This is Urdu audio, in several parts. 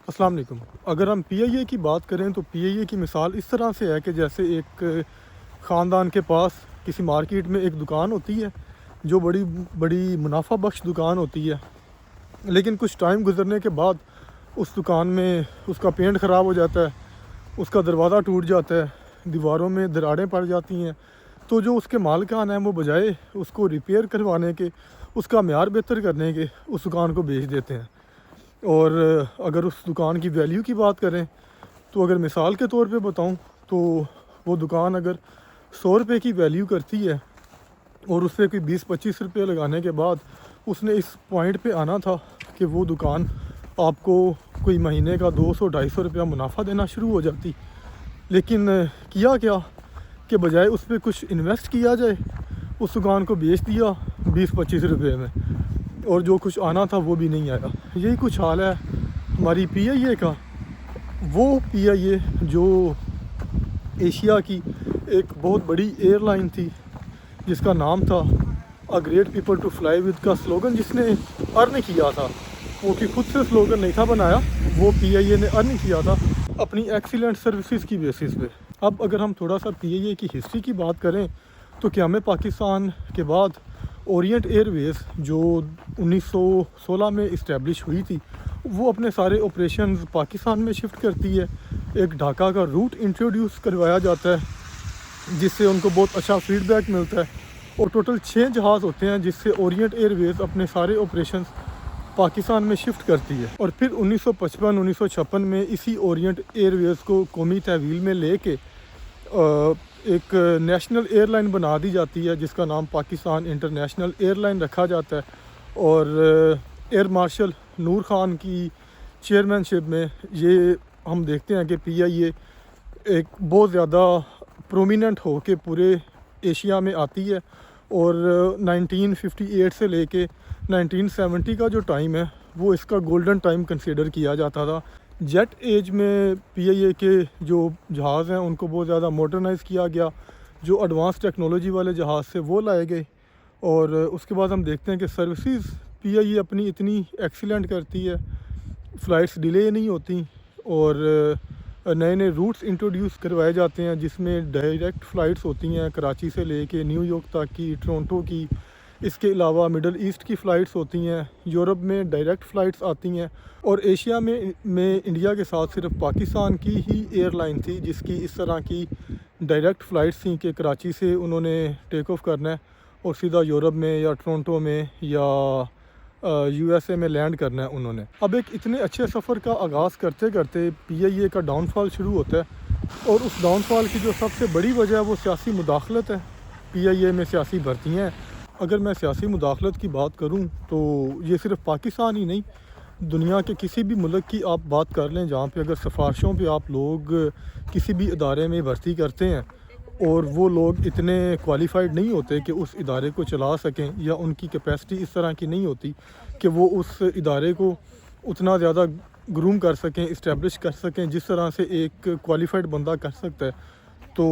السلام علیکم۔ اگر ہم پی آئی اے کی بات کریں تو پی آئی اے کی مثال اس طرح سے ہے کہ جیسے ایک خاندان کے پاس کسی مارکیٹ میں ایک دکان ہوتی ہے جو بڑی بڑی منافع بخش دکان ہوتی ہے، لیکن کچھ ٹائم گزرنے کے بعد اس دکان میں اس کا پینٹ خراب ہو جاتا ہے، اس کا دروازہ ٹوٹ جاتا ہے، دیواروں میں دراڑیں پڑ جاتی ہیں، تو جو اس کے مالکان ہیں وہ بجائے اس کو ریپیئر کروانے کے، اس کا معیار بہتر کرنے کے، اس دکان کو بیچ دیتے ہیں۔ اور اگر اس دکان کی ویلیو کی بات کریں تو اگر مثال کے طور پہ بتاؤں تو وہ دکان اگر 100 روپے کی ویلیو کرتی ہے اور اس پہ کوئی 20-25 روپے لگانے کے بعد اس نے اس پوائنٹ پہ آنا تھا کہ وہ دکان آپ کو کوئی مہینے کا 200-250 روپیہ منافع دینا شروع ہو جاتی، لیکن کیا کہ بجائے اس پہ کچھ انویسٹ کیا جائے اس دکان کو بیچ دیا 20-25 روپے میں، اور جو کچھ آنا تھا وہ بھی نہیں آیا۔ یہی کچھ حال ہے ہماری پی آئی اے کا۔ وہ پی آئی اے جو ایشیا کی ایک بہت بڑی ایئر لائن تھی جس کا نام تھا a great people to fly with کا سلوگن جس نے ارن کیا تھا، وہ کہ خود سے سلوگن نہیں تھا بنایا، وہ پی آئی اے نے ارن کیا تھا اپنی ایکسیلنٹ سروسز کی بیسس پہ۔ اب اگر ہم تھوڑا سا پی آئی اے کی ہسٹری کی بات کریں تو قیام پاکستان کے بعد اورینٹ ایئر ویز جو 1916 میں اسٹیبلش ہوئی تھی، وہ اپنے سارے آپریشنز پاکستان میں شفٹ کرتی ہے۔ ایک ڈھاکہ کا روٹ انٹروڈیوس کروایا جاتا ہے جس سے ان کو بہت اچھا فیڈ بیک ملتا ہے، اور ٹوٹل 6 جہاز ہوتے ہیں جس سے اورینٹ ایئر ویز اپنے سارے آپریشنز پاکستان میں شفٹ کرتی ہے۔ اور پھر 1955-1956 میں اسی اورینٹ ایئر ویز کو قومی تحویل میں لے کے ایک نیشنل ایئر لائن بنا دی جاتی ہے جس کا نام پاکستان انٹرنیشنل ایئر لائن رکھا جاتا ہے، اور ایئر مارشل نور خان کی چیئرمین شپ میں یہ ہم دیکھتے ہیں کہ پی آئی اے ایک بہت زیادہ پرومیننٹ ہو کے پورے ایشیا میں آتی ہے، اور 1958 سے لے کے 1970 کا جو ٹائم ہے وہ اس کا گولڈن ٹائم کنسیڈر کیا جاتا تھا۔ جیٹ ایج میں پی آئی اے کے جو جہاز ہیں ان کو بہت زیادہ ماڈرنائز کیا گیا، جو ایڈوانس ٹیکنالوجی والے جہاز سے وہ لائے گئے، اور اس کے بعد ہم دیکھتے ہیں کہ سروسز پی آئی اے اپنی اتنی ایکسیلنٹ کرتی ہے، فلائٹس ڈیلے نہیں ہوتی، اور نئے نئے روٹس انٹروڈیوس کروائے جاتے ہیں جس میں ڈائریکٹ فلائٹس ہوتی ہیں کراچی سے لے کے نیو یارک تک کی، ٹورنٹو کی، اس کے علاوہ مڈل ایسٹ کی فلائٹس ہوتی ہیں، یورپ میں ڈائریکٹ فلائٹس آتی ہیں، اور ایشیا میں انڈیا کے ساتھ صرف پاکستان کی ہی ایئر لائن تھی جس کی اس طرح کی ڈائریکٹ فلائٹس تھیں کہ کراچی سے انہوں نے ٹیک آف کرنا ہے اور سیدھا یورپ میں یا ٹورنٹو میں یا یو ایس اے میں لینڈ کرنا ہے انہوں نے۔ اب ایک اتنے اچھے سفر کا آغاز کرتے کرتے پی آئی اے کا ڈاؤن فال شروع ہوتا ہے، اور اس ڈاؤن فال کی جو سب سے بڑی وجہ ہے وہ سیاسی مداخلت ہے۔ پی آئی اے میں سیاسی بھرتیاں ہیں۔ اگر میں سیاسی مداخلت کی بات کروں تو یہ صرف پاکستان ہی نہیں، دنیا کے کسی بھی ملک کی آپ بات کر لیں جہاں پہ اگر سفارشوں پہ آپ لوگ کسی بھی ادارے میں بھرتی کرتے ہیں اور وہ لوگ اتنے کوالیفائڈ نہیں ہوتے کہ اس ادارے کو چلا سکیں، یا ان کی کیپیسٹی اس طرح کی نہیں ہوتی کہ وہ اس ادارے کو اتنا زیادہ گروم کر سکیں، اسٹیبلش کر سکیں جس طرح سے ایک کوالیفائڈ بندہ کر سکتا ہے، تو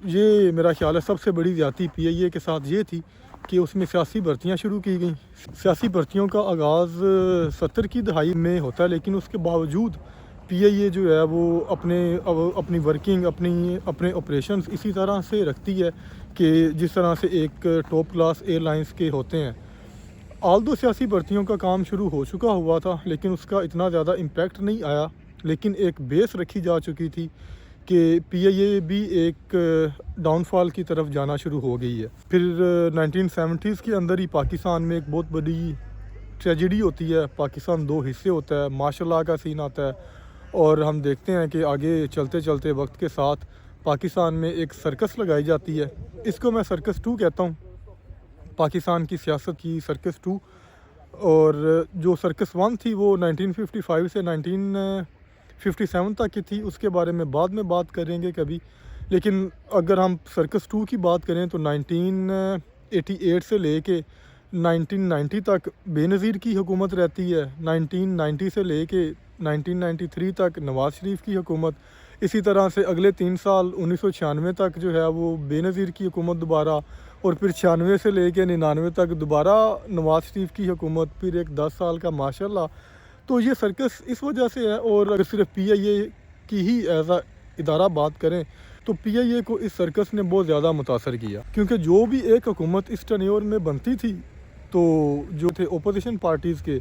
یہ میرا خیال ہے سب سے بڑی زیادتی پی آئی اے کے ساتھ یہ تھی کہ اس میں سیاسی بھرتیاں شروع کی گئیں۔ سیاسی بھرتیوں کا آغاز 70 کی دہائی میں ہوتا ہے، لیکن اس کے باوجود پی آئی اے جو ہے وہ اپنی ورکنگ اپنے آپریشنز اسی طرح سے رکھتی ہے کہ جس طرح سے ایک ٹاپ کلاس ایئر لائنز کے ہوتے ہیں۔ آلدو سیاسی بھرتیوں کا کام شروع ہو چکا ہوا تھا لیکن اس کا اتنا زیادہ امپیکٹ نہیں آیا، لیکن ایک بیس رکھی جا چکی تھی کہ پی آئی اے بھی ایک ڈاؤن فال کی طرف جانا شروع ہو گئی ہے۔ پھر 1970s کے اندر ہی پاکستان میں ایک بہت بڑی ٹریجڈی ہوتی ہے، پاکستان 2 حصے ہوتا ہے، ماشاء اللہ کا سین آتا ہے، اور ہم دیکھتے ہیں کہ آگے چلتے چلتے وقت کے ساتھ پاکستان میں ایک سرکس لگائی جاتی ہے، اس کو میں سرکس 2 کہتا ہوں، پاکستان کی سیاست کی سرکس 2۔ اور جو سرکس 1 تھی وہ 1955 سے 1957 تک کی تھی، اس کے بارے میں بعد میں بات کریں گے کبھی، لیکن اگر ہم سرکس 2 کی بات کریں تو 1988 سے لے کے 1990 تک بے نظیر کی حکومت رہتی ہے، 1990 سے لے کے 1993 تک نواز شریف کی حکومت، اسی طرح سے اگلے 3 سال 1996 تک جو ہے وہ بے نظیر کی حکومت دوبارہ، اور پھر 96 سے لے کے 99 تک دوبارہ نواز شریف کی حکومت، پھر ایک 10 سال کا ماشاء اللہ تو یہ سرکس اس وجہ سے ہے، اور اگر صرف پی آئی اے کی ہی ایز اے ادارہ بات کریں تو پی آئی اے کو اس سرکس نے بہت زیادہ متاثر کیا، کیونکہ جو بھی ایک حکومت اس ٹینیور میں بنتی تھی تو جو تھے اپوزیشن پارٹیز کے،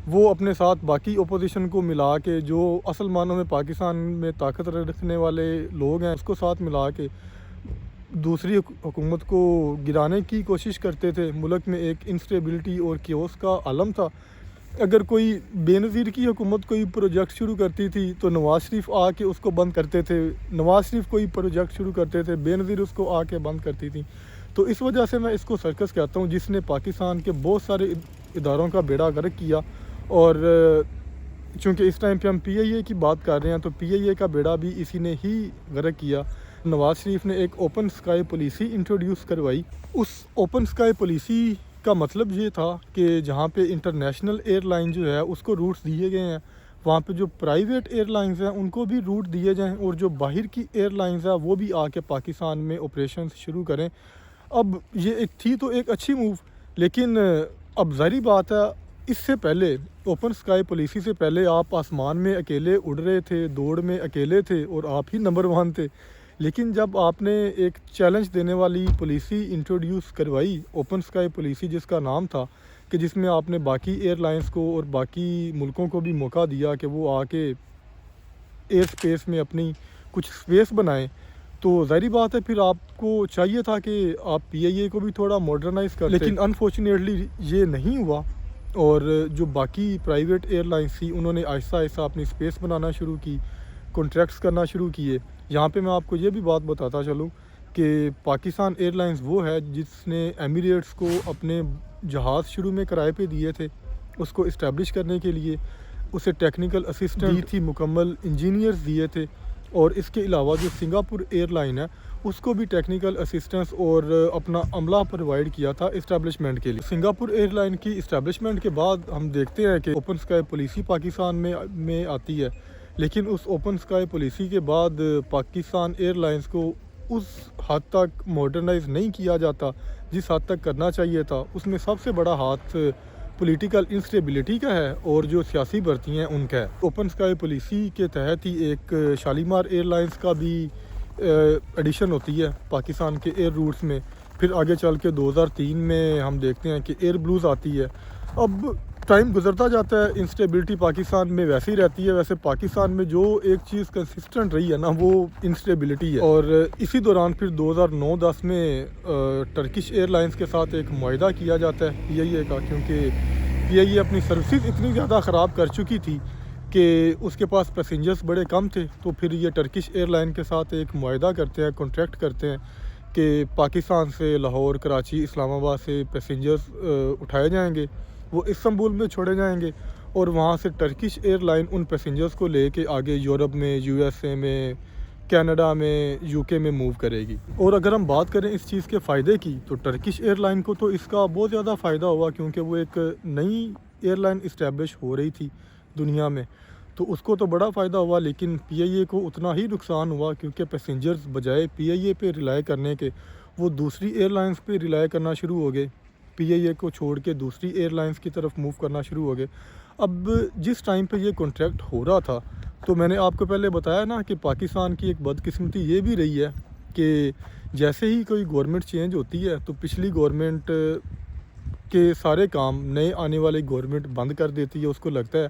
وہ اپنے ساتھ باقی اپوزیشن کو ملا کے، جو اصل معنوں میں پاکستان میں طاقت رکھنے والے لوگ ہیں اس کو ساتھ ملا کے دوسری حکومت کو گرانے کی کوشش کرتے تھے۔ ملک میں ایک انسٹیبلٹی اور کیوس کا عالم تھا۔ اگر کوئی بے نظیر کی حکومت کوئی پروجیکٹ شروع کرتی تھی تو نواز شریف آ کے اس کو بند کرتے تھے، نواز شریف کوئی پروجیکٹ شروع کرتے تھے، بے نظیر اس کو آ کے بند کرتی تھی۔ تو اس وجہ سے میں اس کو سرکس کہتا ہوں، جس نے پاکستان کے بہت سارے اداروں کا بیڑا غرق کیا، اور چونکہ اس ٹائم پہ ہم پی آئی اے کی بات کر رہے ہیں تو پی آئی اے کا بیڑا بھی اسی نے ہی غرق کیا۔ نواز شریف نے ایک اوپن اسکائی پالیسی انٹروڈیوس کروائی۔ اس اوپن اسکائی پالیسی کا مطلب یہ تھا کہ جہاں پہ انٹرنیشنل ایئر لائن جو ہے اس کو روٹس دیے گئے ہیں، وہاں پہ جو پرائیویٹ ایئر لائنز ہیں ان کو بھی روٹ دیے جائیں، اور جو باہر کی ایئر لائنز ہیں وہ بھی آ کے پاکستان میں آپریشنز شروع کریں۔ اب یہ ایک تھی تو ایک اچھی موو، لیکن اب ظاہری بات ہے اس سے پہلے اوپن اسکائی پالیسی سے پہلے آپ آسمان میں اکیلے اڑ رہے تھے، دوڑ میں اکیلے تھے اور آپ ہی نمبر 1 تھے۔ لیکن جب آپ نے ایک چیلنج دینے والی پالیسی انٹروڈیوس کروائی، اوپن اسکائی پالیسی جس کا نام تھا، کہ جس میں آپ نے باقی ایئر لائنز کو اور باقی ملکوں کو بھی موقع دیا کہ وہ آ کے ایئر سپیس میں اپنی کچھ سپیس بنائیں، تو ظاہری بات ہے پھر آپ کو چاہیے تھا کہ آپ پی آئی اے کو بھی تھوڑا ماڈرنائز کرتے، لیکن انفارچونیٹلی یہ نہیں ہوا، اور جو باقی پرائیویٹ ایئر لائنس تھی انہوں نے آہستہ آہستہ اپنی سپیس بنانا شروع کی، کانٹریکٹس کرنا شروع کیے۔ یہاں پہ میں آپ کو یہ بھی بات بتاتا چلوں کہ پاکستان ایئر لائنز وہ ہے جس نے ایمریٹس کو اپنے جہاز شروع میں کرائے پہ دیے تھے اس کو اسٹیبلش کرنے کے لیے، اسے ٹیکنیکل اسسٹنٹ دی تھی، مکمل انجینئرز دیے تھے، اور اس کے علاوہ جو سنگاپور ایئر لائن ہے اس کو بھی ٹیکنیکل اسسٹنس اور اپنا عملہ پرووائڈ کیا تھا اسٹیبلشمنٹ کے لیے۔ سنگاپور ایئر لائن کی اسٹیبلشمنٹ کے بعد ہم دیکھتے ہیں کہ اوپن اسکائی پالیسی پاکستان میں آتی ہے، لیکن اس اوپن اسکائی پالیسی کے بعد پاکستان ایئر لائنز کو اس حد تک ماڈرنائز نہیں کیا جاتا جس حد تک کرنا چاہیے تھا۔ اس میں سب سے بڑا ہاتھ پولیٹیکل انسٹیبلٹی کا ہے اور جو سیاسی بھرتی ہیں ان کا ہے۔ اوپن اسکائی پالیسی کے تحت ہی ایک شالیمار ایئر لائنز کا بھی ایڈیشن ہوتی ہے پاکستان کے ایئر روٹس میں، پھر آگے چل کے 2003 میں ہم دیکھتے ہیں کہ ایئر بلوز آتی ہے۔ اب ٹائم گزرتا جاتا ہے، انسٹیبلٹی پاکستان میں ویسے ہی رہتی ہے، ویسے پاکستان میں جو ایک چیز کنسسٹنٹ رہی ہے نا وہ انسٹیبلٹی ہے، اور اسی دوران پھر 2009-10 میں ٹرکش ایئر لائنز کے ساتھ ایک معاہدہ کیا جاتا ہے پی آئی اے کا، کیونکہ پی آئی اے اپنی سروسز اتنی زیادہ خراب کر چکی تھی کہ اس کے پاس پیسنجرز بڑے کم تھے، تو پھر یہ ٹرکش ایئر لائن کے ساتھ ایک معاہدہ کرتے ہیں، کانٹریکٹ کرتے ہیں کہ پاکستان سے لاہور، کراچی، اسلام آباد سے پیسنجرز اٹھائے جائیں گے، وہ استنبول میں چھوڑے جائیں گے، اور وہاں سے ٹرکش ایئر لائن ان پیسنجرز کو لے کے آگے یورپ میں، یو ایس اے میں، کینیڈا میں، یو کے میں موو کرے گی۔ اور اگر ہم بات کریں اس چیز کے فائدے کی تو ٹرکش ایئر لائن کو تو اس کا بہت زیادہ فائدہ ہوا، کیونکہ وہ ایک نئی ایئر لائن اسٹیبلش ہو رہی تھی دنیا میں، تو اس کو تو بڑا فائدہ ہوا، لیکن پی آئی اے کو اتنا ہی نقصان ہوا، کیونکہ پیسنجرز بجائے پی آئی اے پہ ریلائی کرنے کے وہ دوسری ایئر لائنز پہ ریلائی کرنا شروع ہو گئے، پی آئی اے کو چھوڑ کے دوسری ایئر لائنز کی طرف موو کرنا شروع ہو گئے۔ اب جس ٹائم پہ یہ کانٹریکٹ ہو رہا تھا تو میں نے آپ کو پہلے بتایا نا کہ پاکستان کی ایک بدقسمتی یہ بھی رہی ہے کہ جیسے ہی کوئی گورنمنٹ چینج ہوتی ہے تو پچھلی گورنمنٹ کے سارے کام نئے آنے والی گورنمنٹ بند کر دیتی ہے۔ اس کو لگتا ہے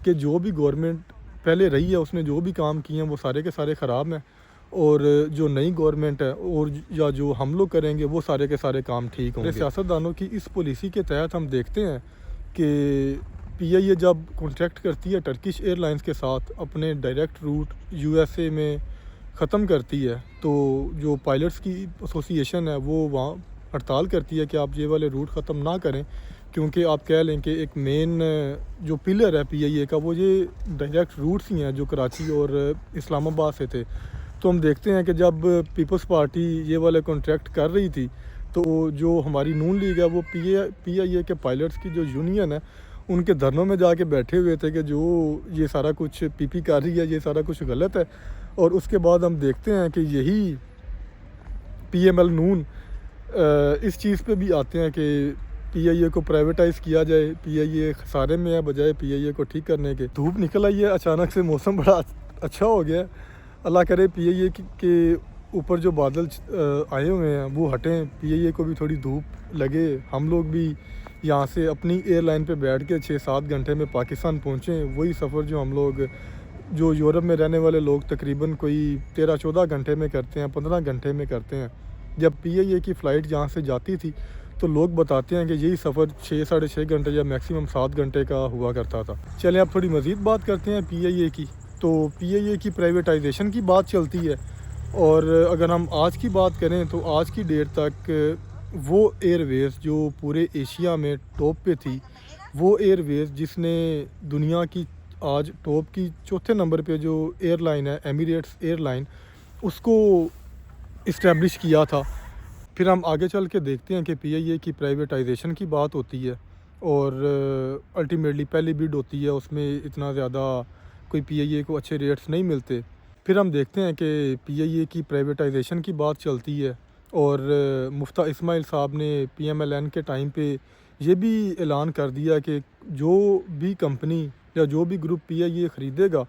کہ جو بھی گورنمنٹ پہلے رہی ہے اس نے جو بھی کام کیے ہیں وہ سارے کے سارے خراب ہیں، اور جو نئی گورنمنٹ ہے اور یا جو ہم لوگ کریں گے وہ سارے کے سارے کام ٹھیک ہوں گے۔ سیاستدانوں کی اس پالیسی کے تحت ہم دیکھتے ہیں کہ پی آئی اے جب کانٹریکٹ کرتی ہے ٹرکش ایئر لائنز کے ساتھ، اپنے direct route U S A میں ختم کرتی ہے، تو جو پائلٹس کی ایسوسی ایشن ہے وہ وہاں ہڑتال کرتی ہے کہ آپ یہ والے روٹ ختم نہ کریں، کیونکہ آپ کہہ لیں کہ ایک مین جو پلر ہے پی آئی اے کا وہ یہ ڈائریکٹ روٹس ہی ہیں جو کراچی اور اسلام آباد سے تھے۔ تو ہم دیکھتے ہیں کہ جب پیپلز پارٹی یہ والے کانٹریکٹ کر رہی تھی تو جو ہماری نون لیگ ہے وہ پی آئی اے کے پائلٹس کی جو یونین ہے ان کے دھرنوں میں جا کے بیٹھے ہوئے تھے کہ جو یہ سارا کچھ پی پی کر رہی ہے یہ سارا کچھ غلط ہے، اور اس کے بعد ہم دیکھتے ہیں کہ یہی پی ایم ایل نون اس چیز پہ بھی آتے ہیں کہ پی آئی اے کو پرائیویٹائز کیا جائے، پی آئی اے خسارے میں ہے بجائے پی آئی اے کو ٹھیک کرنے کے۔ دھوپ نکل آئی ہے اچانک سے، موسم بڑا اچھا ہو گیا ہے۔ اللہ کرے پی آئی اے کے اوپر جو بادل آئے ہوئے ہیں وہ ہٹیں، پی آئی اے کو بھی تھوڑی دھوپ لگے، ہم لوگ بھی یہاں سے اپنی ایئر لائن پہ بیٹھ کے 6-7 گھنٹے میں پاکستان پہنچیں۔ وہی سفر جو ہم لوگ جو یورپ میں رہنے والے لوگ تقریباً کوئی 13-14 گھنٹے میں کرتے ہیں، 15 گھنٹے میں کرتے ہیں۔ جب پی آئی اے کی فلائٹ جہاں سے جاتی تھی تو لوگ بتاتے ہیں کہ یہی سفر 6-6.5 گھنٹے یا میکسیمم 7 گھنٹے کا ہوا کرتا تھا۔ چلیں اب تھوڑی مزید بات کرتے ہیں پی آئی اے کی۔ تو پی آئی اے کی پرائیویٹائزیشن کی بات چلتی ہے، اور اگر ہم آج کی بات کریں تو آج کی ڈیٹ تک وہ ایئر ویز جو پورے ایشیا میں ٹاپ پہ تھی، وہ ایئر ویز جس نے دنیا کی آج ٹاپ کی چوتھے نمبر پہ جو ایئر لائن ہے ایمریٹس ایئر لائن، اس کو اسٹیبلش کیا تھا۔ پھر ہم آگے چل کے دیکھتے ہیں کہ پی آئی اے کی پرائیویٹائزیشن کی بات ہوتی ہے، اور الٹیمیٹلی پہلی بڈ ہوتی ہے، اس میں اتنا زیادہ کوئی پی آئی اے کو اچھے ریٹس نہیں ملتے۔ پھر ہم دیکھتے ہیں کہ پی آئی اے کی پرائیویٹائزیشن کی بات چلتی ہے، اور مفتیٰ اسماعیل صاحب نے پی ایم ایل این کے ٹائم پہ یہ بھی اعلان کر دیا کہ جو بھی کمپنی یا جو بھی گروپ پی آئی اے خریدے گا،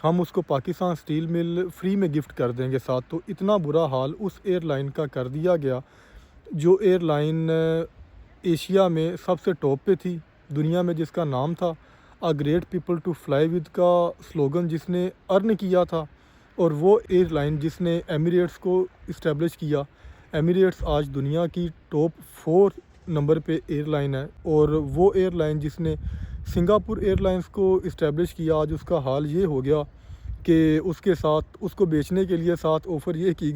ہم اس کو پاکستان سٹیل مل فری میں گفٹ کر دیں گے ساتھ۔ تو اتنا برا حال اس ایئر لائن کا کر دیا گیا، جو ایئر لائن ایشیا میں سب سے ٹاپ پہ تھی، دنیا میں جس کا نام تھا a great people to fly with کا سلوگن جس نے ارن کیا تھا، اور وہ ایئر لائن جس نے ایمریٹس کو اسٹیبلش کیا۔ ایمریٹس آج دنیا کی ٹاپ 4 نمبر پہ ایئر لائن ہے، اور وہ ایئر لائن جس نے سنگاپور ایئر لائنس کو اسٹیبلش کیا، آج اس کا حال یہ ہو گیا کہ اس کے ساتھ اس کو بیچنے کے لیے ساتھ آفر یہ کی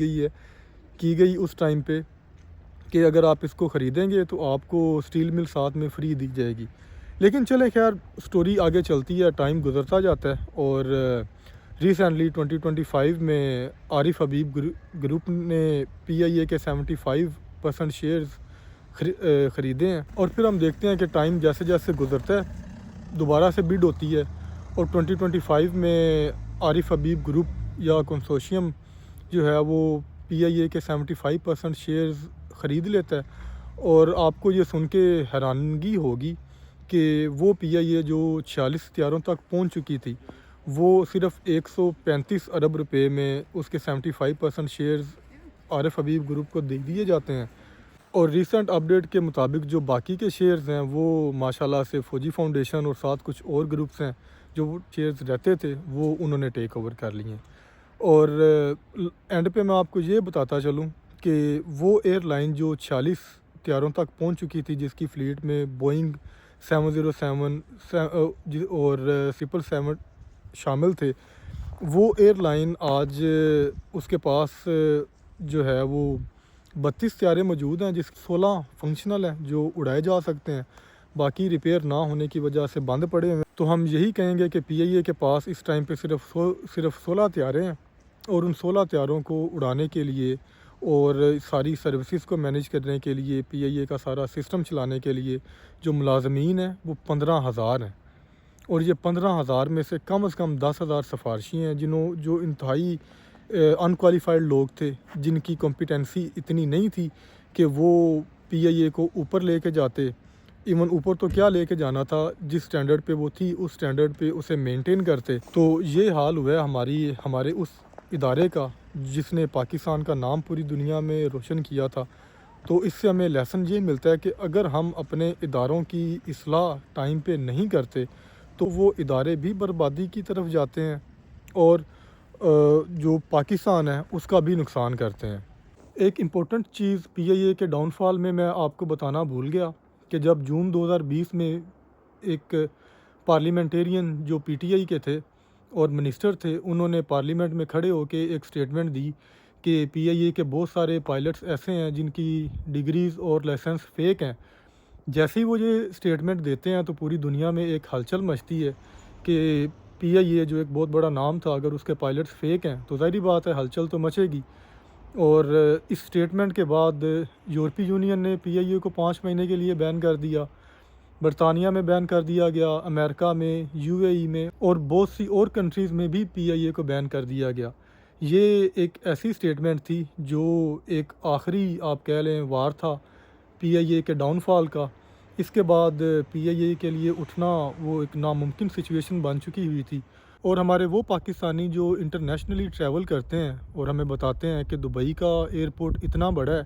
گئی اس ٹائم پہ کہ اگر آپ اس کو خریدیں گے تو آپ کو سٹیل مل ساتھ میں فری دی جائے گی۔ لیکن چلیں خیر، سٹوری آگے چلتی ہے، ٹائم گزرتا جاتا ہے، اور ریسنٹلی 2025 میں عارف حبیب گروپ نے پی آئی اے کے 75% شیئرز خریدے ہیں۔ اور پھر ہم دیکھتے ہیں کہ ٹائم جیسے جیسے گزرتا ہے دوبارہ سے بڈ ہوتی ہے، اور 2025 میں عارف حبیب گروپ یا کنسورشیم جو ہے وہ پی آئی اے کے 75% شیئرز خرید لیتا ہے۔ اور آپ کو یہ سن کے حیرانگی ہوگی کہ وہ پی آئی اے جو 46 طیاروں تک پہنچ چکی تھی، وہ صرف 135 ارب روپے میں اس کے 75% شیئرز عارف حبیب گروپ کو دے دیے جاتے ہیں۔ اور ریسنٹ اپڈیٹ کے مطابق جو باقی کے شیئرز ہیں وہ ماشاءاللہ سے فوجی فاؤنڈیشن اور ساتھ کچھ اور گروپس ہیں جو شیئرز رہتے تھے وہ انہوں نے ٹیک اوور کر لیے ہیں۔ اور اینڈ پہ میں آپ کو یہ بتاتا چلوں کہ وہ ایئر لائن جو 46 طیاروں تک پہنچ چکی تھی، جس کی فلیٹ میں بوئنگ 707 اور 777 شامل تھے، وہ ایئر لائن آج اس کے پاس جو ہے وہ 32 طیارے موجود ہیں، جس 16 فنکشنل ہیں جو اڑائے جا سکتے ہیں، باقی ریپیئر نہ ہونے کی وجہ سے بند پڑے ہوئے ہیں۔ تو ہم یہی کہیں گے کہ پی آئی اے کے پاس اس ٹائم پہ صرف 16 طیارے ہیں، اور ان 16 طیاروں کو اڑانے کے لیے اور ساری سروسز کو مینیج کرنے کے لیے، پی آئی اے کا سارا سسٹم چلانے کے لیے جو ملازمین ہیں وہ 15,000 ہیں، اور یہ 15,000 میں سے کم از کم 10,000 سفارشی ہیں جو انتہائی ان کوالیفائڈ لوگ تھے، جن کی کمپیٹنسی اتنی نہیں تھی کہ وہ پی آئی اے کو اوپر لے کے جاتے۔ ایون اوپر تو کیا لے کے جانا تھا، جس سٹینڈرڈ پہ وہ تھی اس سٹینڈرڈ پہ اسے مینٹین کرتے۔ تو یہ حال ہوا ہے ہمارے اس ادارے کا جس نے پاکستان کا نام پوری دنیا میں روشن کیا تھا۔ تو اس سے ہمیں لیسن یہ ملتا ہے کہ اگر ہم اپنے اداروں کی اصلاح ٹائم پہ نہیں کرتے تو وہ ادارے بھی بربادی کی طرف جاتے ہیں، اور جو پاکستان ہے اس کا بھی نقصان کرتے ہیں۔ ایک امپورٹنٹ چیز پی آئی اے کے ڈاؤن فال میں آپ کو بتانا بھول گیا کہ جب جون 2020 میں ایک پارلیمنٹیرین جو پی ٹی آئی کے تھے اور منسٹر تھے، انہوں نے پارلیمنٹ میں کھڑے ہو کے ایک سٹیٹمنٹ دی کہ پی آئی اے کے بہت سارے پائلٹس ایسے ہیں جن کی ڈگریز اور لائسنس فیک ہیں۔ جیسے ہی وہ یہ سٹیٹمنٹ دیتے ہیں تو پوری دنیا میں ایک ہلچل مچتی ہے کہ پی آئی اے جو ایک بہت بڑا نام تھا، اگر اس کے پائلٹس فیک ہیں تو ظاہری بات ہے ہلچل تو مچے گی۔ اور اس سٹیٹمنٹ کے بعد یورپی یونین نے پی آئی اے کو 5 مہینے کے لیے بین کر دیا، برطانیہ میں بین کر دیا گیا، امریکہ میں، یو اے ای میں، اور بہت سی اور کنٹریز میں بھی پی آئی اے کو بین کر دیا گیا۔ یہ ایک ایسی سٹیٹمنٹ تھی جو ایک آخری آپ کہہ لیں وار تھا پی آئی اے کے ڈاؤن فال کا، اس کے بعد پی آئی اے کے لیے اٹھنا وہ ایک ناممکن سچویشن بن چکی ہوئی تھی، اور ہمارے وہ پاکستانی جو انٹرنیشنلی ٹریول کرتے ہیں اور ہمیں بتاتے ہیں کہ دبئی کا ایئرپورٹ اتنا بڑا ہے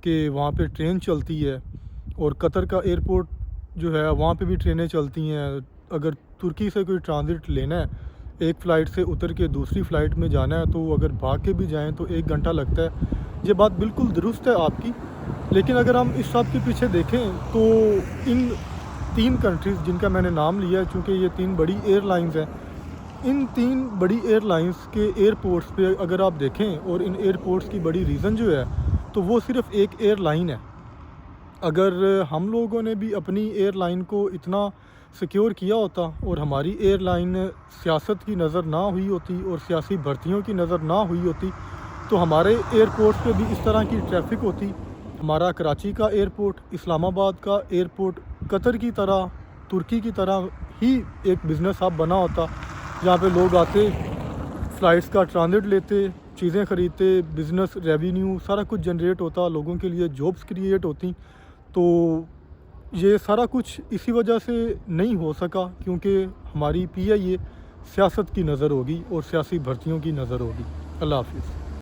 کہ وہاں پہ ٹرین چلتی ہے، اور قطر کا ایئرپورٹ جو ہے وہاں پہ بھی ٹرینیں چلتی ہیں۔ اگر ترکی سے کوئی ٹرانزٹ لینا ہے، ایک فلائٹ سے اتر کے دوسری فلائٹ میں جانا ہے، تو اگر بھاگ کے بھی جائیں تو 1 گھنٹہ لگتا ہے۔ یہ بات بالکل درست ہے آپ کی، لیکن اگر ہم اس سب کے پیچھے دیکھیں تو ان 3 کنٹریز جن کا میں نے نام لیا ہے، چونکہ یہ 3 بڑی ایئر لائنز ہیں، ان 3 بڑی ایئر لائنز کے ایئرپورٹس پہ اگر آپ دیکھیں، اور ان ایئرپورٹس کی بڑی ریزن جو ہے تو وہ صرف ایک ایئر لائن ہے۔ اگر ہم لوگوں نے بھی اپنی ایئر لائن کو اتنا سیکیور کیا ہوتا اور ہماری ایئر لائن سیاست کی نظر نہ ہوئی ہوتی اور سیاسی بھرتیوں کی نظر نہ ہوئی ہوتی، تو ہمارے ایئرپورٹ پہ بھی اس طرح کی ٹریفک ہوتی۔ ہمارا کراچی کا ایئرپورٹ، اسلام آباد کا ایئرپورٹ قطر کی طرح، ترکی کی طرح ہی ایک بزنس ہب بنا ہوتا، جہاں پہ لوگ آتے، فلائٹس کا ٹرانزٹ لیتے، چیزیں خریدتے، بزنس ریونیو سارا کچھ جنریٹ ہوتا، لوگوں کے لیے جابس کریٹ ہوتی۔ تو یہ سارا کچھ اسی وجہ سے نہیں ہو سکا، کیونکہ ہماری پی آئی اے سیاست کی نظر ہوگی اور سیاسی بھرتیوں کی نظر ہوگی۔ اللہ حافظ۔